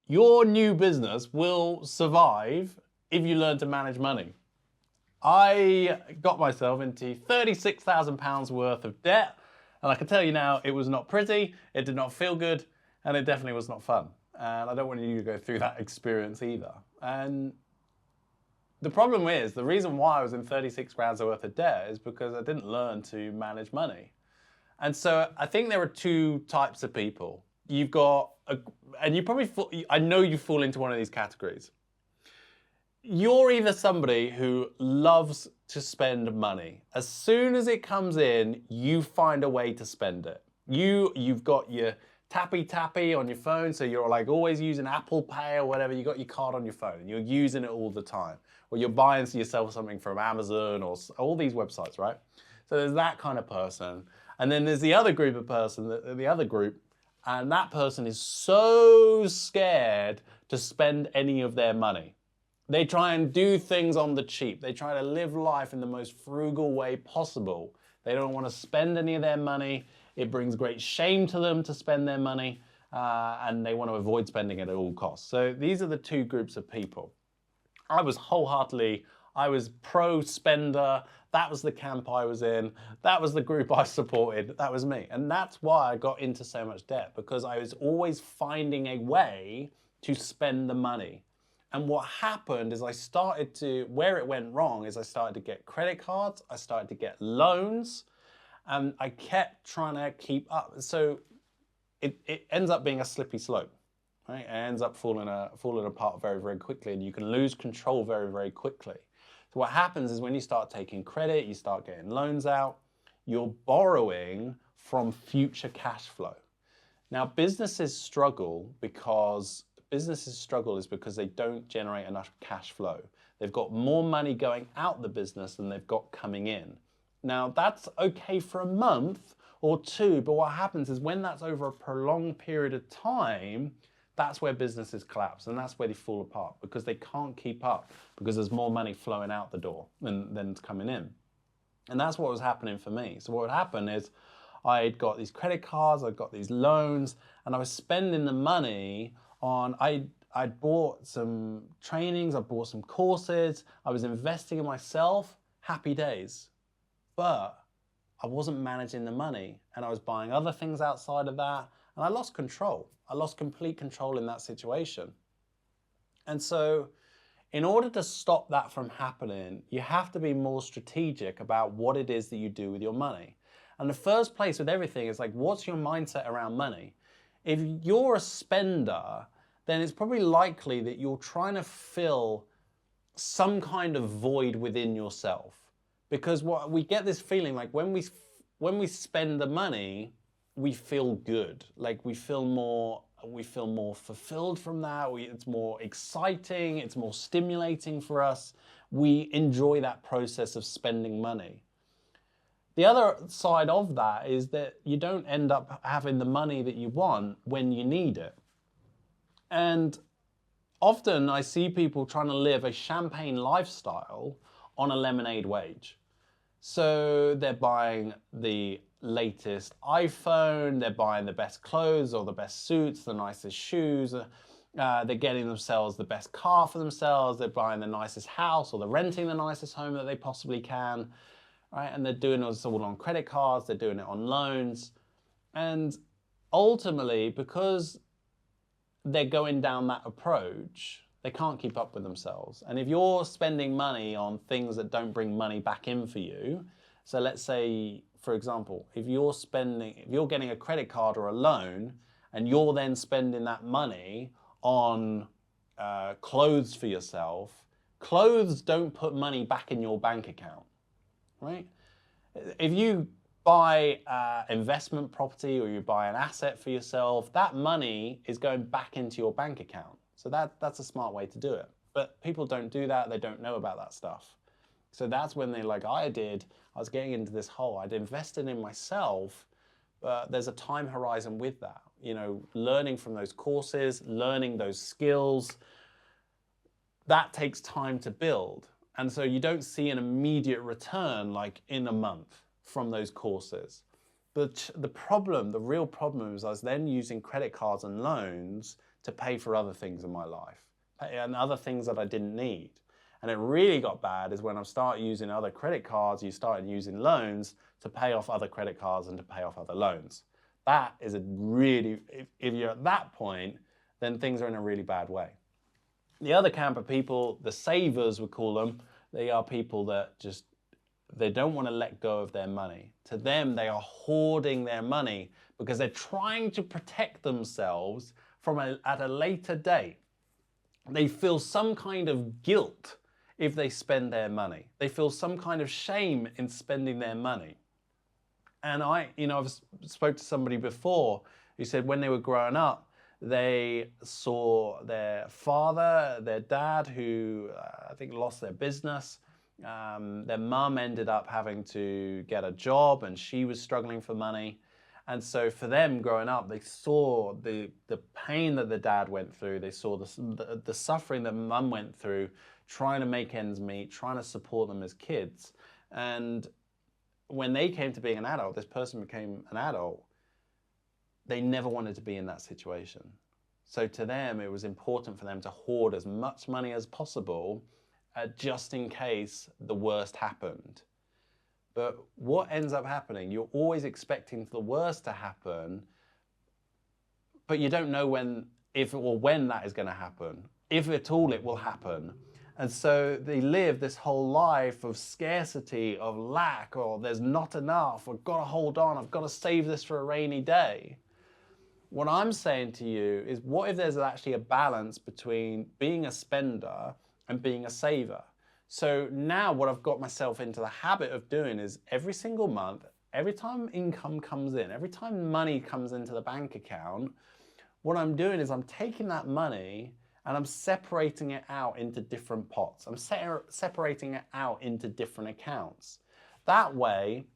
Your new business will survive if you learn to manage money. I got myself into £36,000 worth of debt, and I can tell you now, it was not pretty, it did not feel good, and it definitely was not fun. And I don't want you to go through that experience either. And the problem is, the reason why I was in 36 grand worth of debt is because I didn't learn to manage money. And so I think there are two types of people. You've got, and you probably, I know you fall into one of these categories. You're either somebody who loves to spend money. As soon as it comes in, you find a way to spend it. You've got your tappy on your phone, so you're like always using Apple Pay or whatever. You got your card on your phone, and you're using it all the time. Or you're buying yourself something from Amazon or all these websites, right? So there's that kind of person. And then there's the other group of person, the other group, and that person is so scared to spend any of their money. They try and do things on the cheap. They try to live life in the most frugal way possible. They don't want to spend any of their money. It brings great shame to them to spend their money, and they want to avoid spending it at all costs. So these are the two groups of people. I was pro-spender. That was the camp I was in. That was the group I supported. That was me. And that's why I got into so much debt, because I was always finding a way to spend the money. And what happened is where it went wrong is I started to get credit cards, I started to get loans, and I kept trying to keep up. So it ends up being a slippery slope. Right? It ends up falling apart very, very quickly, and you can lose control very, very quickly. So what happens is when you start taking credit, you start getting loans out, you're borrowing from future cash flow. Now, businesses struggle because they don't generate enough cash flow. They've got more money going out the business than they've got coming in. Now, that's okay for a month or two, but what happens is when that's over a prolonged period of time, that's where businesses collapse, and that's where they fall apart, because they can't keep up, because there's more money flowing out the door than coming in. And that's what was happening for me. So what would happen is I'd got these credit cards, I'd got these loans, and I was spending the money on, I'd bought some trainings, I bought some courses, I was investing in myself, happy days. But I wasn't managing the money, and I was buying other things outside of that, and I lost control. I lost complete control in that situation. And so in order to stop that from happening, you have to be more strategic about what it is that you do with your money. And the first place with everything is like, what's your mindset around money? If you're a spender, then it's probably likely that you're trying to fill some kind of void within yourself. Because what we get this feeling like when we spend the money, we feel good. Like we feel more fulfilled from that. It's more exciting, it's more stimulating for us. We enjoy that process of spending money. The other side of that is that you don't end up having the money that you want when you need it. And often I see people trying to live a champagne lifestyle on a lemonade wage. So they're buying the latest iPhone, they're buying the best clothes or the best suits, the nicest shoes, they're getting themselves the best car for themselves, they're buying the nicest house or they're renting the nicest home that they possibly can, right? And they're doing it all on credit cards, they're doing it on loans. And ultimately, because they're going down that approach, they can't keep up with themselves. And if you're spending money on things that don't bring money back in for you, so let's say, for example, if you're getting a credit card or a loan, and you're then spending that money on clothes for yourself, clothes don't put money back in your bank account, right? If you buy investment property or you buy an asset for yourself, that money is going back into your bank account. So that's a smart way to do it. But people don't do that. They don't know about that stuff. So that's when I was getting into this hole. I'd invested in myself, but there's a time horizon with that. You know, learning from those courses, learning those skills, that takes time to build. And so you don't see an immediate return like in a month from those courses. But the real problem is I was then using credit cards and loans to pay for other things in my life and other things that I didn't need. And it really got bad is when I started using other credit cards, you started using loans to pay off other credit cards and to pay off other loans. That is a really, if you're at that point, then things are in a really bad way. The other camp of people, the savers we call them, they are people that just, they don't want to let go of their money. To them, they are hoarding their money because they're trying to protect themselves from at a later date. They feel some kind of guilt if they spend their money. They feel some kind of shame in spending their money. And I've spoke to somebody before who said when they were growing up, they saw their father, their dad, who I think lost their business. Their mum ended up having to get a job and she was struggling for money. And so for them growing up, they saw the pain that the dad went through. They saw the suffering that mum went through, trying to make ends meet, trying to support them as kids. And when they came to being an adult, this person became an adult, they never wanted to be in that situation. So to them, it was important for them to hoard as much money as possible just in case the worst happened. But what ends up happening, you're always expecting the worst to happen, but you don't know when that is going to happen. If at all it will happen. And so they live this whole life of scarcity, of lack, or there's not enough, I've got to hold on, I've got to save this for a rainy day. What I'm saying to you is, what if there's actually a balance between being a spender and being a saver? So now what I've got myself into the habit of doing is every single month, every time income comes in, every time money comes into the bank account, what I'm doing is I'm taking that money and I'm separating it out into different pots. I'm separating it out into different accounts. That way,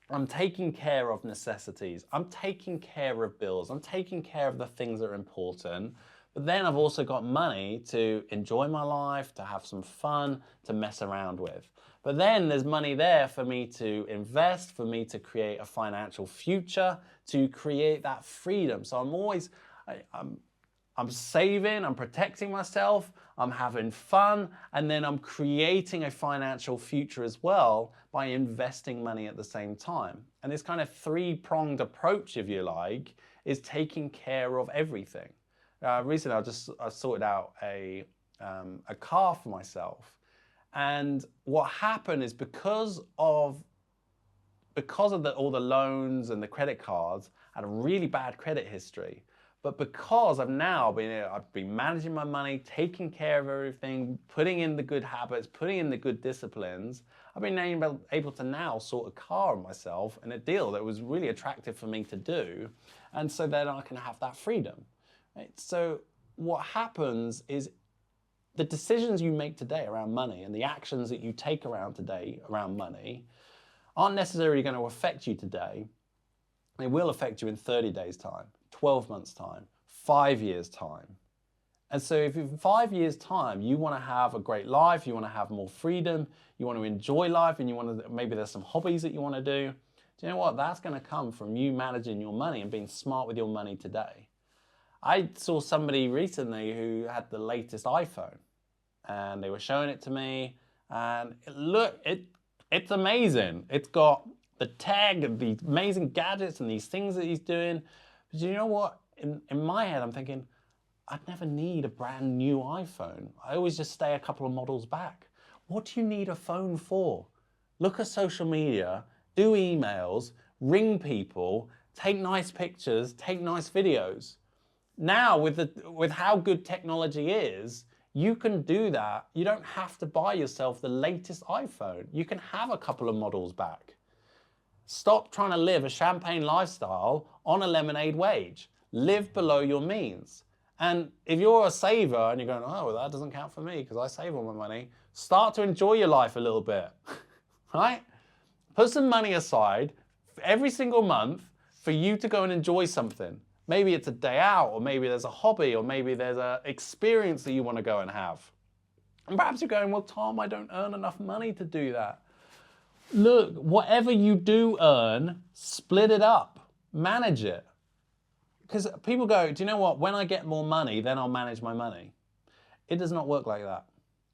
I'm taking care of necessities. I'm taking care of bills. I'm taking care of the things that are important. But then I've also got money to enjoy my life, to have some fun, to mess around with. But then there's money there for me to invest, for me to create a financial future, to create that freedom. So I'm saving, I'm protecting myself, I'm having fun, and then I'm creating a financial future as well by investing money at the same time. And this kind of three-pronged approach, if you like, is taking care of everything. Recently, I sorted out a car for myself. And what happened is because of all the loans and the credit cards, I had a really bad credit history. But because I've been managing my money, taking care of everything, putting in the good habits, putting in the good disciplines, I've been able to now sort a car on myself in a deal that was really attractive for me to do. And so then I can have that freedom. Right? So what happens is the decisions you make today around money and the actions that you take around today around money aren't necessarily going to affect you today. They will affect you in 30 days' time, 12 months' time, 5 years' time. And so if in 5 years' time you want to have a great life, you want to have more freedom, you want to enjoy life, and maybe there's some hobbies that you want to do you know what? That's going to come from you managing your money and being smart with your money today. I saw somebody recently who had the latest iPhone and they were showing it to me, and it's amazing. It's got the tag and these amazing gadgets and these things that he's doing. But you know what? In my head, I'm thinking, I'd never need a brand new iPhone. I always just stay a couple of models back. What do you need a phone for? Look at social media, do emails, ring people, take nice pictures, take nice videos. Now, with how good technology is, you can do that. You don't have to buy yourself the latest iPhone. You can have a couple of models back. Stop trying to live a champagne lifestyle on a lemonade wage. Live below your means. And if you're a saver and you're going, oh, well, that doesn't count for me because I save all my money, start to enjoy your life a little bit, right? Put some money aside every single month for you to go and enjoy something. Maybe it's a day out, or maybe there's a hobby, or maybe there's an experience that you want to go and have. And perhaps you're going, well, Tom, I don't earn enough money to do that. Look, whatever you do earn, split it up, manage it. because people go, do you know what? When I get more money, then I'll manage my money. It does not work like that.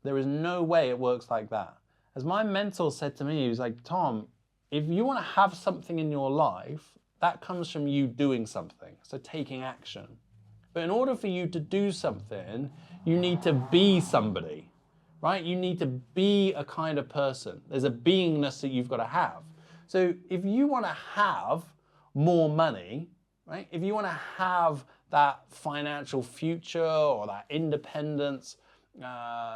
There is no way it works like that. As my mentor said to me, he was like, Tom, if you want to have something in your life, that comes from you doing something, so taking action. But in order for you to do something, you need to be somebody, right? You need to be a kind of person. There's a beingness that you've got to have. So if you want to have more money, right? If you want to have that financial future or that independence,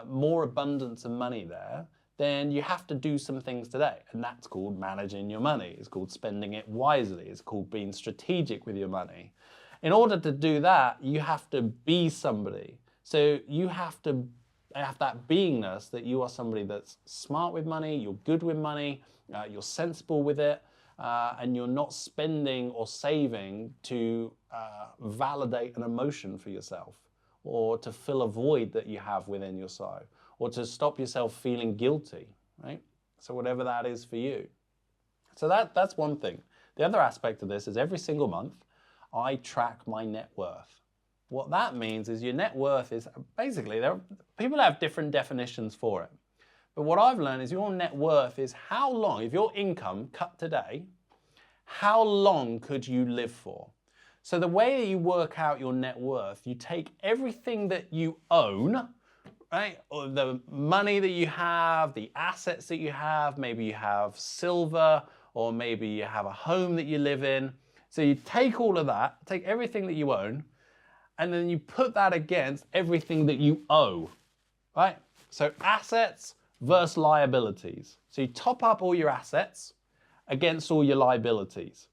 more abundance of money there, then you have to do some things today. And that's called managing your money. It's called spending it wisely. It's called being strategic with your money. In order to do that, you have to be somebody. So you have to have that beingness that you are somebody that's smart with money, you're good with money, you're sensible with it, and you're not spending or saving to validate an emotion for yourself, or to fill a void that you have within yourself, or to stop yourself feeling guilty, right? So whatever that is for you. So that's one thing. The other aspect of this is every single month, I track my net worth. What that means is your net worth is basically, people have different definitions for it. But what I've learned is your net worth is how long, if your income cut today, how long could you live for? So the way that you work out your net worth, you take everything that you own, right? Or the money that you have, the assets that you have, maybe you have silver, or maybe you have a home that you live in. So you take all of that, take everything that you own, and then you put that against everything that you owe, right? So assets versus liabilities. So you top up all your assets against all your liabilities.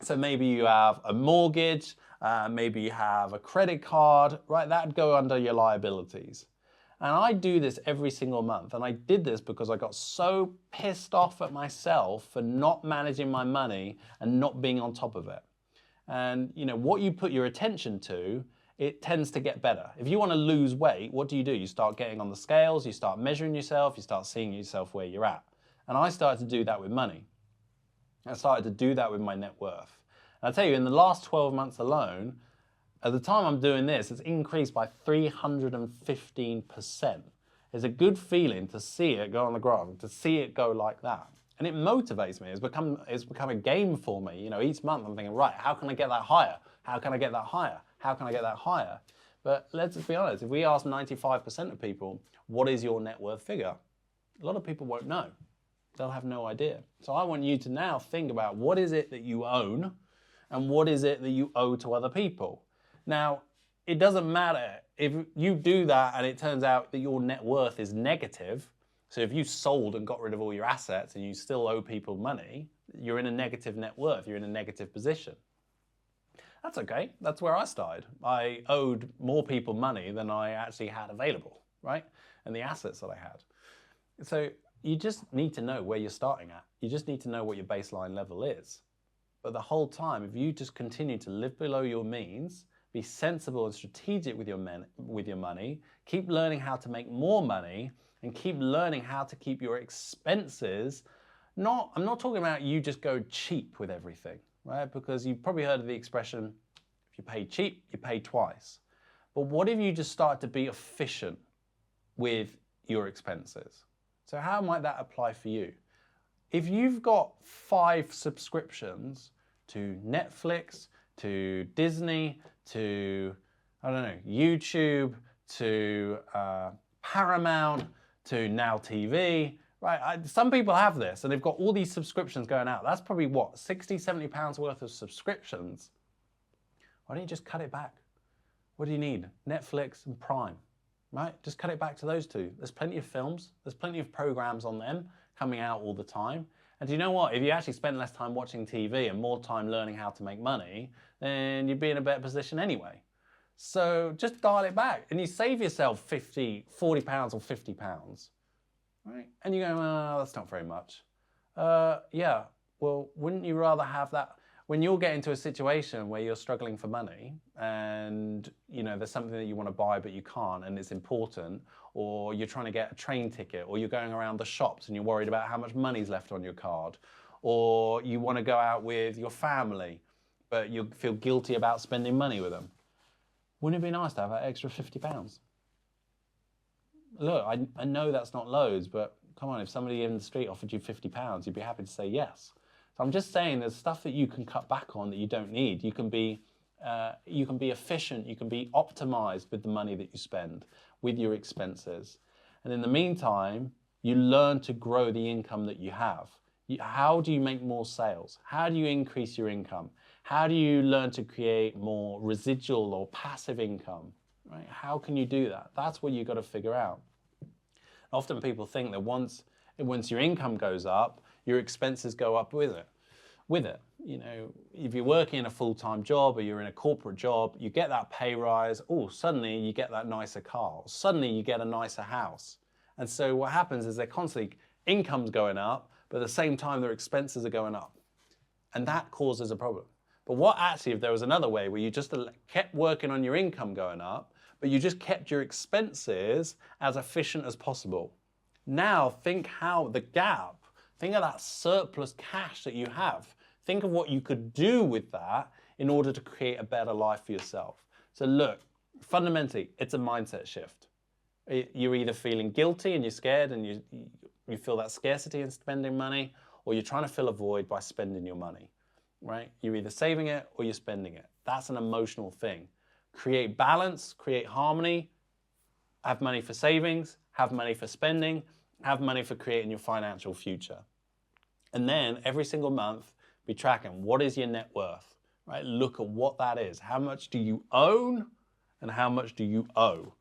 So maybe you have a mortgage, maybe you have a credit card, right? That'd go under your liabilities. And I do this every single month. And I did this because I got so pissed off at myself for not managing my money and not being on top of it. And you know, what you put your attention to, it tends to get better. If you want to lose weight, what do? You start getting on the scales, you start measuring yourself, you start seeing yourself where you're at. And I started to do that with money. I started to do that with my net worth. And I'll tell you, in the last 12 months alone, at the time I'm doing this, it's increased by 315%. It's a good feeling to see it go on the graph, to see it go like that. And it motivates me. It's become a game for me. You know, each month I'm thinking, right, how can I get that higher? How can I get that higher? How can I get that higher? But let's be honest, if we ask 95% of people, what is your net worth figure? A lot of people won't know. They'll have no idea. So I want you to now think about what is it that you own and what is it that you owe to other people. Now, it doesn't matter if you do that and it turns out that your net worth is negative. So if you sold and got rid of all your assets and you still owe people money, you're in a negative net worth, you're in a negative position. That's okay, that's where I started. I owed more people money than I actually had available, right? And the assets that I had. So you just need to know where you're starting at. You just need to know what your baseline level is. But the whole time, if you just continue to live below your means, be sensible and strategic with your money, keep learning how to make more money, and keep learning how to keep your expenses. I'm not talking about you just go cheap with everything, right? Because you've probably heard of the expression, if you pay cheap, you pay twice. But what if you just start to be efficient with your expenses? So how might that apply for you? If you've got 5 subscriptions to Netflix, to Disney, to, I don't know, YouTube, to Paramount, to Now TV, right? Some people have this and they've got all these subscriptions going out. That's probably what, 60, 70 pounds worth of subscriptions. Why don't you just cut it back? What do you need? Netflix and Prime, right? Just cut it back to those two. There's plenty of films, there's plenty of programs on them coming out all the time. And do you know what? If you actually spend less time watching TV and more time learning how to make money, then you'd be in a better position anyway. So just dial it back and you save yourself 40 pounds or 50 pounds, right? And you go, oh, that's not very much. Yeah, well, wouldn't you rather have that when you'll get into a situation where you're struggling for money and you know there's something that you want to buy but you can't and it's important, or you're trying to get a train ticket, or you're going around the shops and you're worried about how much money's left on your card, or you want to go out with your family but you feel guilty about spending money with them. Wouldn't it be nice to have that extra £50? Look, I know that's not loads, but come on, if somebody in the street offered you £50, you'd be happy to say yes. So I'm just saying there's stuff that you can cut back on that you don't need. You can be efficient, you can be optimized with the money that you spend, with your expenses. And in the meantime, you learn to grow the income that you have. How do you make more sales? How do you increase your income? How do you learn to create more residual or passive income? Right? How can you do that? That's what you've got to figure out. Often people think that once your income goes up, your expenses go up with it. You know, if you're working in a full-time job or you're in a corporate job, you get that pay rise, suddenly you get that nicer car, suddenly you get a nicer house. And so what happens is they're constantly, income's going up, but at the same time their expenses are going up. And that causes a problem. But what actually, if there was another way where you just kept working on your income going up, but you just kept your expenses as efficient as possible. Now think how the gap, think of that surplus cash that you have. Think of what you could do with that in order to create a better life for yourself. So look, fundamentally, it's a mindset shift. You're either feeling guilty and you're scared and you feel that scarcity in spending money, or you're trying to fill a void by spending your money, right? You're either saving it or you're spending it. That's an emotional thing. Create balance, create harmony, have money for savings, have money for spending, have money for creating your financial future. And then every single month, be tracking what is your net worth, right? Look at what that is. How much do you own and how much do you owe,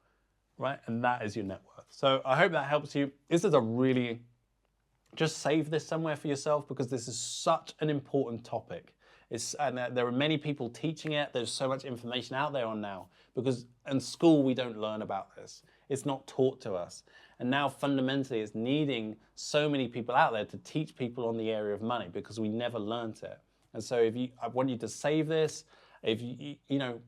right? And that is your net worth. So I hope that helps you. This is just save this somewhere for yourself because this is such an important topic. And there are many people teaching it. There's so much information out there on now because in school we don't learn about this. It's not taught to us. And now fundamentally it's needing so many people out there to teach people on the area of money because we never learned it. And so I want you to save this. If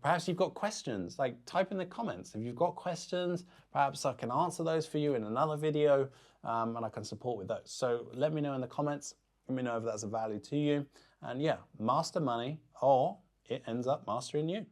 perhaps you've got questions, like type in the comments. If you've got questions, perhaps I can answer those for you in another video and I can support with those. So let me know in the comments. Let me know if that's of value to you. And yeah, master money or it ends up mastering you.